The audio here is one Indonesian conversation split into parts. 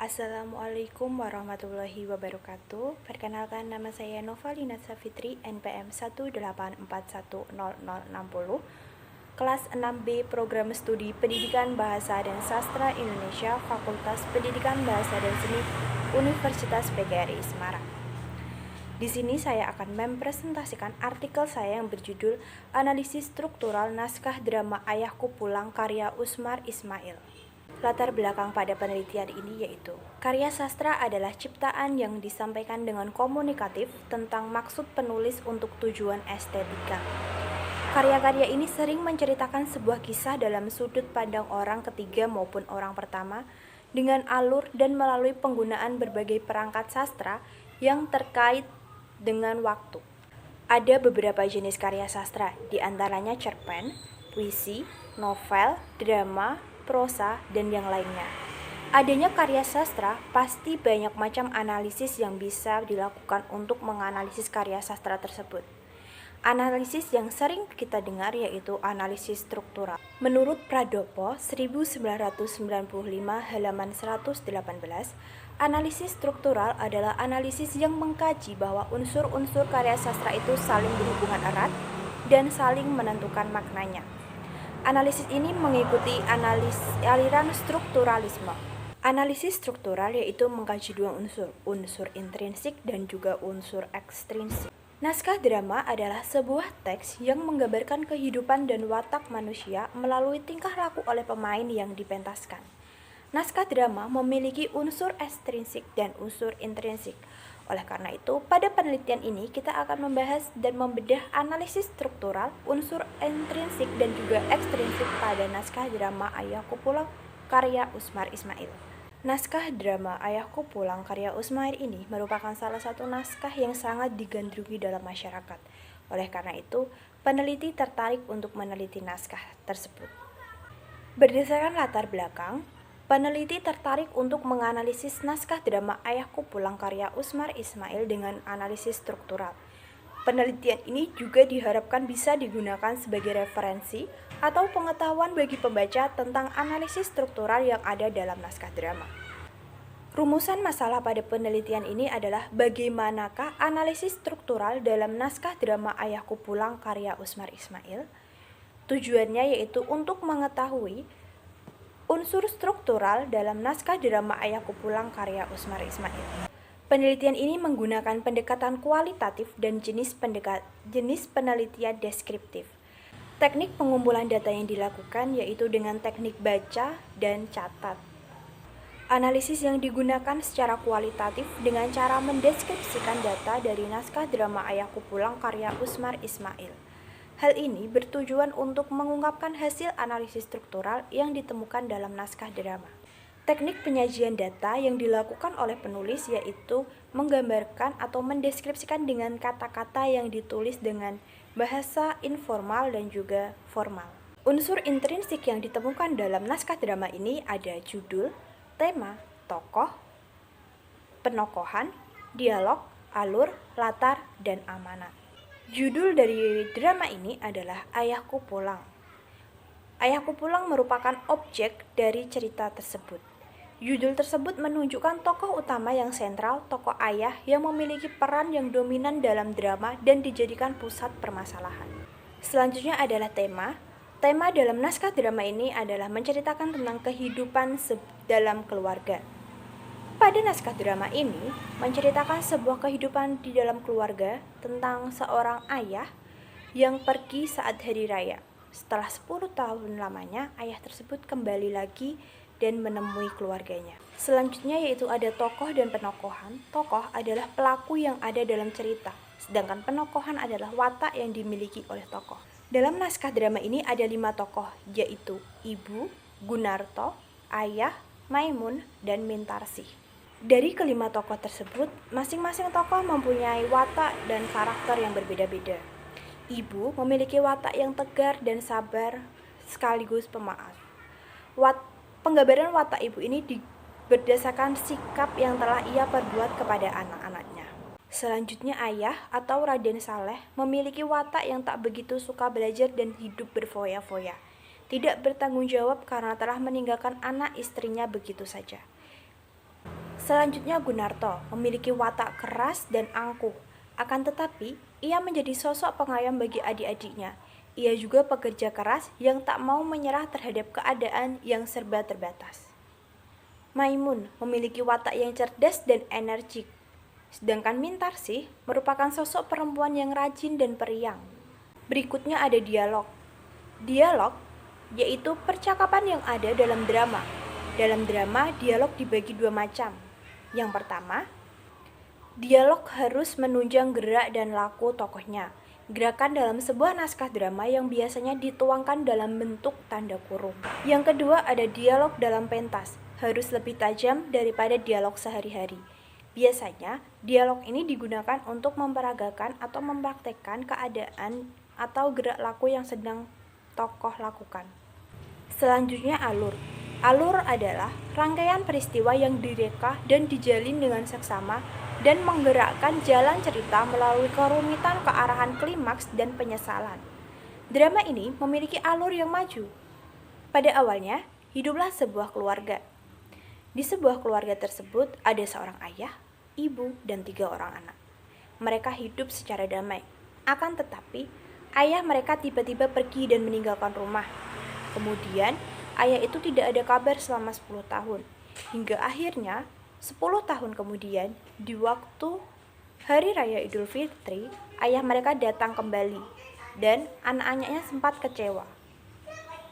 Assalamualaikum warahmatullahi wabarakatuh. Perkenalkan, nama saya Novalina Safitri, NPM 184100060, kelas 6B Program Studi Pendidikan Bahasa dan Sastra Indonesia, Fakultas Pendidikan Bahasa dan Seni, Universitas PGRI Semarang. Di sini saya akan mempresentasikan artikel saya yang berjudul Analisis Struktural Naskah Drama Ayahku Pulang karya Usmar Ismail. Latar belakang pada penelitian ini yaitu, karya sastra adalah ciptaan yang disampaikan dengan komunikatif tentang maksud penulis untuk tujuan estetika. Karya-karya ini sering menceritakan sebuah kisah dalam sudut pandang orang ketiga maupun orang pertama, dengan alur dan melalui penggunaan berbagai perangkat sastra yang terkait dengan waktu. Ada beberapa jenis karya sastra, di antaranya cerpen, puisi, novel, drama, prosa, dan yang lainnya. Adanya karya sastra, pasti banyak macam analisis yang bisa dilakukan untuk menganalisis karya sastra tersebut. Analisis yang sering kita dengar yaitu analisis struktural. Menurut Pradopo 1995 halaman 118, analisis struktural adalah analisis yang mengkaji bahwa unsur-unsur karya sastra itu saling berhubungan erat dan saling menentukan maknanya. Analisis ini mengikuti aliran strukturalisme. Analisis struktural yaitu mengkaji dua unsur intrinsik dan juga unsur ekstrinsik. Naskah drama adalah sebuah teks yang menggambarkan kehidupan dan watak manusia melalui tingkah laku oleh pemain yang dipentaskan. Naskah drama memiliki unsur ekstrinsik dan unsur intrinsik. Oleh karena itu, pada penelitian ini kita akan membahas dan membedah analisis struktural, unsur intrinsik dan juga ekstrinsik pada naskah drama Ayahku Pulang karya Usmar Ismail. Naskah drama Ayahku Pulang karya Usmar ini merupakan salah satu naskah yang sangat digandrungi dalam masyarakat. Oleh karena itu, peneliti tertarik untuk meneliti naskah tersebut. Berdasarkan latar belakang, peneliti tertarik untuk menganalisis naskah drama Ayahku Pulang karya Usmar Ismail dengan analisis struktural. Penelitian ini juga diharapkan bisa digunakan sebagai referensi atau pengetahuan bagi pembaca tentang analisis struktural yang ada dalam naskah drama. Rumusan masalah pada penelitian ini adalah bagaimanakah analisis struktural dalam naskah drama Ayahku Pulang karya Usmar Ismail. Tujuannya yaitu untuk mengetahui unsur struktural dalam naskah drama Ayahku Pulang karya Usmar Ismail. Penelitian ini menggunakan pendekatan kualitatif dan jenis penelitian deskriptif. Teknik pengumpulan data yang dilakukan yaitu dengan teknik baca dan catat. Analisis yang digunakan secara kualitatif dengan cara mendeskripsikan data dari naskah drama Ayahku Pulang karya Usmar Ismail. Hal ini bertujuan untuk mengungkapkan hasil analisis struktural yang ditemukan dalam naskah drama. Teknik penyajian data yang dilakukan oleh penulis yaitu menggambarkan atau mendeskripsikan dengan kata-kata yang ditulis dengan bahasa informal dan juga formal. Unsur intrinsik yang ditemukan dalam naskah drama ini ada judul, tema, tokoh, penokohan, dialog, alur, latar, dan amanat. Judul dari drama ini adalah Ayahku Pulang. Ayahku Pulang merupakan objek dari cerita tersebut. Judul tersebut menunjukkan tokoh utama yang sentral, tokoh ayah yang memiliki peran yang dominan dalam drama dan dijadikan pusat permasalahan. Selanjutnya adalah tema. Tema dalam naskah drama ini adalah menceritakan tentang kehidupan dalam keluarga. Pada naskah drama ini menceritakan sebuah kehidupan di dalam keluarga tentang seorang ayah yang pergi saat hari raya. Setelah 10 tahun lamanya, ayah tersebut kembali lagi dan menemui keluarganya. Selanjutnya yaitu ada tokoh dan penokohan. Tokoh adalah pelaku yang ada dalam cerita, sedangkan penokohan adalah watak yang dimiliki oleh tokoh. Dalam naskah drama ini ada 5 tokoh, yaitu Ibu, Gunarto, Ayah, Maimun, dan Mintarsih. Dari kelima tokoh tersebut, masing-masing tokoh mempunyai watak dan karakter yang berbeda-beda. Ibu memiliki watak yang tegar dan sabar sekaligus pemaaf. Penggambaran watak ibu ini berdasarkan sikap yang telah ia perbuat kepada anak-anaknya. Selanjutnya ayah atau Raden Saleh memiliki watak yang tak begitu suka belajar dan hidup berfoya-foya. Tidak bertanggung jawab karena telah meninggalkan anak istrinya begitu saja. Selanjutnya Gunarto memiliki watak keras dan angkuh. Akan tetapi, ia menjadi sosok pengayom bagi adik-adiknya. Ia juga pekerja keras yang tak mau menyerah terhadap keadaan yang serba terbatas. Maimun memiliki watak yang cerdas dan energik. Sedangkan Mintarsih merupakan sosok perempuan yang rajin dan periang. Berikutnya ada dialog. Dialog yaitu percakapan yang ada dalam drama. Dalam drama, dialog dibagi dua macam. Yang pertama, dialog harus menunjang gerak dan laku tokohnya. Gerakan dalam sebuah naskah drama yang biasanya dituangkan dalam bentuk tanda kurung. Yang kedua ada dialog dalam pentas, harus lebih tajam daripada dialog sehari-hari. Biasanya, dialog ini digunakan untuk memperagakan atau mempraktekkan keadaan atau gerak laku yang sedang tokoh lakukan. Selanjutnya alur. Alur adalah rangkaian peristiwa yang direka dan dijalin dengan seksama dan menggerakkan jalan cerita melalui kerumitan kearahan klimaks dan penyesalan. Drama ini memiliki alur yang maju. Pada awalnya, hiduplah sebuah keluarga. Di sebuah keluarga tersebut ada seorang ayah, ibu, dan 3 orang anak. Mereka hidup secara damai. Akan tetapi, ayah mereka tiba-tiba pergi dan meninggalkan rumah. Kemudian, ayah itu tidak ada kabar selama 10 tahun. Hingga akhirnya, 10 tahun kemudian, di waktu Hari Raya Idul Fitri, ayah mereka datang kembali. Dan anak-anaknya sempat kecewa.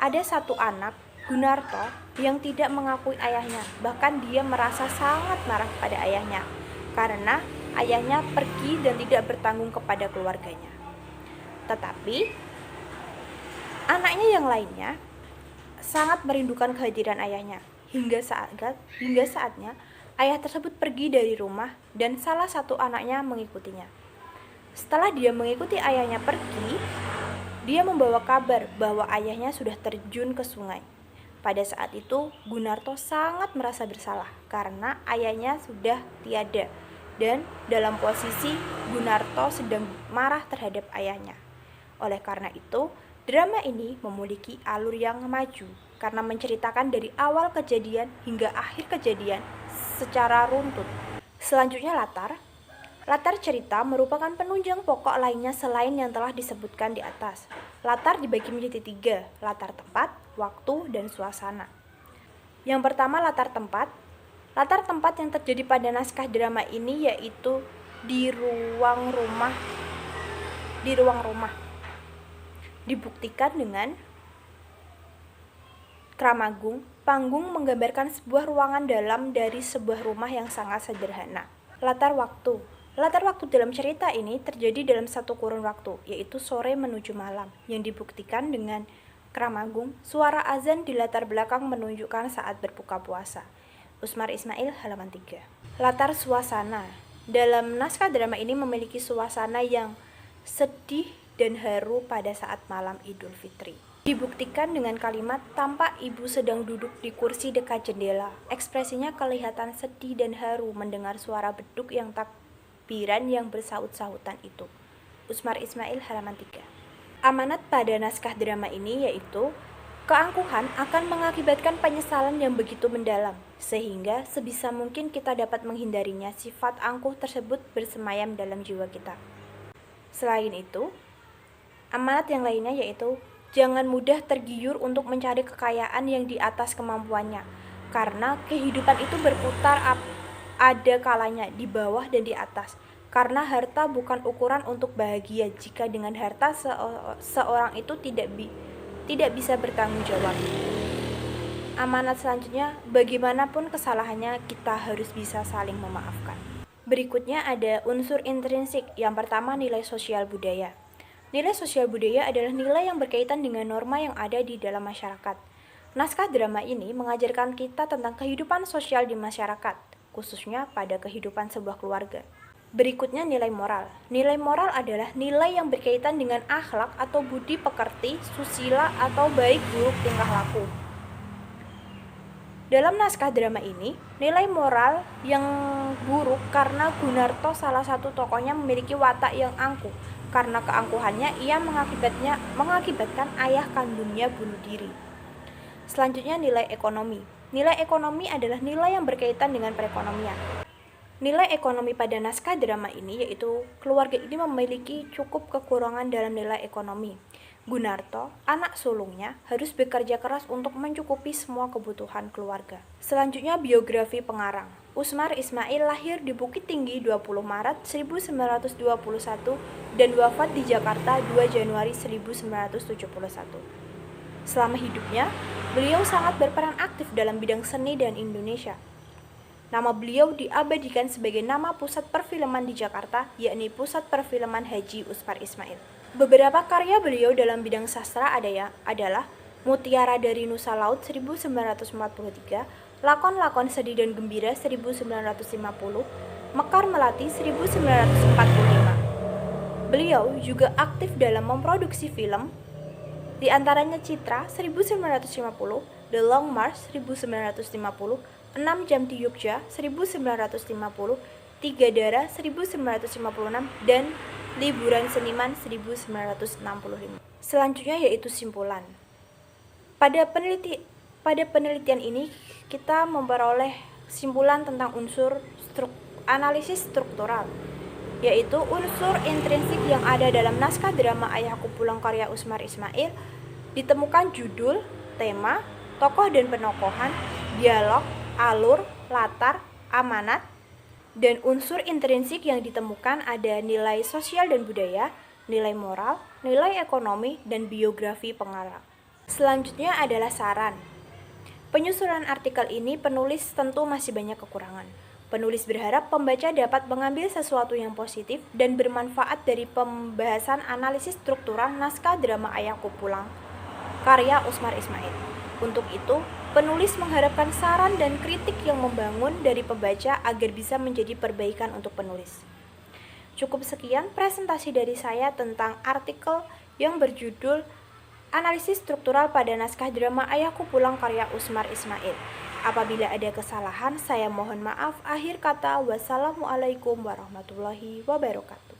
Ada satu anak, Gunarto, yang tidak mengakui ayahnya. Bahkan dia merasa sangat marah pada ayahnya. Karena ayahnya pergi dan tidak bertanggung kepada keluarganya. Tetapi, anaknya yang lainnya sangat merindukan kehadiran ayahnya. Hingga saatnya ayah tersebut pergi dari rumah dan salah satu anaknya mengikutinya. Setelah dia mengikuti ayahnya pergi, dia membawa kabar bahwa ayahnya sudah terjun ke sungai. Pada saat itu, Gunarto sangat merasa bersalah karena ayahnya sudah tiada dan dalam posisi Gunarto sedang marah terhadap ayahnya. Oleh karena itu, drama ini memiliki alur yang maju karena menceritakan dari awal kejadian hingga akhir kejadian secara runtut. Selanjutnya latar. Latar cerita merupakan penunjang pokok lainnya selain yang telah disebutkan di atas. Latar dibagi menjadi 3, latar tempat, waktu, dan suasana. Yang pertama latar tempat. Latar tempat yang terjadi pada naskah drama ini yaitu di ruang rumah. Dibuktikan dengan Kramagung, panggung menggambarkan sebuah ruangan dalam dari sebuah rumah yang sangat sederhana. Latar waktu. Latar waktu dalam cerita ini terjadi dalam satu kurun waktu, yaitu sore menuju malam, yang dibuktikan dengan Kramagung, suara azan di latar belakang menunjukkan saat berbuka puasa. Usmar Ismail, halaman 3. Latar suasana. Dalam naskah drama ini memiliki suasana yang sedih dan haru pada saat malam Idul Fitri. Dibuktikan dengan kalimat tampak ibu sedang duduk di kursi dekat jendela. Ekspresinya kelihatan sedih dan haru mendengar suara beduk yang takbiran yang bersaut-sautan itu. Usmar Ismail, halaman 3. Amanat pada naskah drama ini yaitu keangkuhan akan mengakibatkan penyesalan yang begitu mendalam, sehingga sebisa mungkin kita dapat menghindarinya. Sifat angkuh tersebut bersemayam dalam jiwa kita. Selain itu, amanat yang lainnya yaitu jangan mudah tergiur untuk mencari kekayaan yang di atas kemampuannya, karena kehidupan itu berputar ada kalanya di bawah dan di atas. Karena harta bukan ukuran untuk bahagia jika dengan harta seorang itu tidak bisa bertanggung jawab. Amanat selanjutnya, bagaimanapun kesalahannya kita harus bisa saling memaafkan. Berikutnya ada unsur intrinsik. Yang pertama nilai sosial budaya. Nilai sosial budaya adalah nilai yang berkaitan dengan norma yang ada di dalam masyarakat. Naskah drama ini mengajarkan kita tentang kehidupan sosial di masyarakat, khususnya pada kehidupan sebuah keluarga. Berikutnya nilai moral. Nilai moral adalah nilai yang berkaitan dengan akhlak atau budi pekerti, susila atau baik buruk tingkah laku. Dalam naskah drama ini, nilai moral yang buruk karena Gunarto salah satu tokohnya memiliki watak yang angkuh. Karena keangkuhannya, ia mengakibatkan ayah kandungnya bunuh diri. Selanjutnya nilai ekonomi. Nilai ekonomi adalah nilai yang berkaitan dengan perekonomian. Nilai ekonomi pada naskah drama ini yaitu keluarga ini memiliki cukup kekurangan dalam nilai ekonomi. Gunarto, anak sulungnya, harus bekerja keras untuk mencukupi semua kebutuhan keluarga. Selanjutnya biografi pengarang. Usmar Ismail lahir di Bukit Tinggi 20 Maret 1921 dan wafat di Jakarta 2 Januari 1971. Selama hidupnya, beliau sangat berperan aktif dalam bidang seni dan Indonesia. Nama beliau diabadikan sebagai nama pusat perfilman di Jakarta, yakni Pusat Perfilman Haji Usmar Ismail. Beberapa karya beliau dalam bidang sastra adalah Mutiara dari Nusa Laut 1943, Lakon-lakon sedih dan gembira 1950, Mekar Melati 1945. Beliau juga aktif dalam memproduksi film, di antaranya Citra 1950, The Long March 1950, 6 Jam di Yogyakarta 1950, Tiga Darah 1956, dan Liburan Seniman 1965. Selanjutnya yaitu simpulan. Pada penelitian ini kita memperoleh simpulan tentang unsur analisis struktural, yaitu unsur intrinsik yang ada dalam naskah drama Ayahku Pulang karya Usmar Ismail ditemukan judul, tema, tokoh dan penokohan, dialog, alur, latar, amanat, dan unsur intrinsik yang ditemukan ada nilai sosial dan budaya, nilai moral, nilai ekonomi, dan biografi pengarang. Selanjutnya adalah saran. Penyusunan artikel ini penulis tentu masih banyak kekurangan. Penulis berharap pembaca dapat mengambil sesuatu yang positif dan bermanfaat dari pembahasan analisis struktural naskah drama Ayahku Pulang karya Usmar Ismail. Untuk itu, penulis mengharapkan saran dan kritik yang membangun dari pembaca agar bisa menjadi perbaikan untuk penulis. Cukup sekian presentasi dari saya tentang artikel yang berjudul Analisis Struktural pada Naskah Drama Ayahku Pulang karya Usmar Ismail. Apabila ada kesalahan, saya mohon maaf. Akhir kata, wassalamualaikum warahmatullahi wabarakatuh.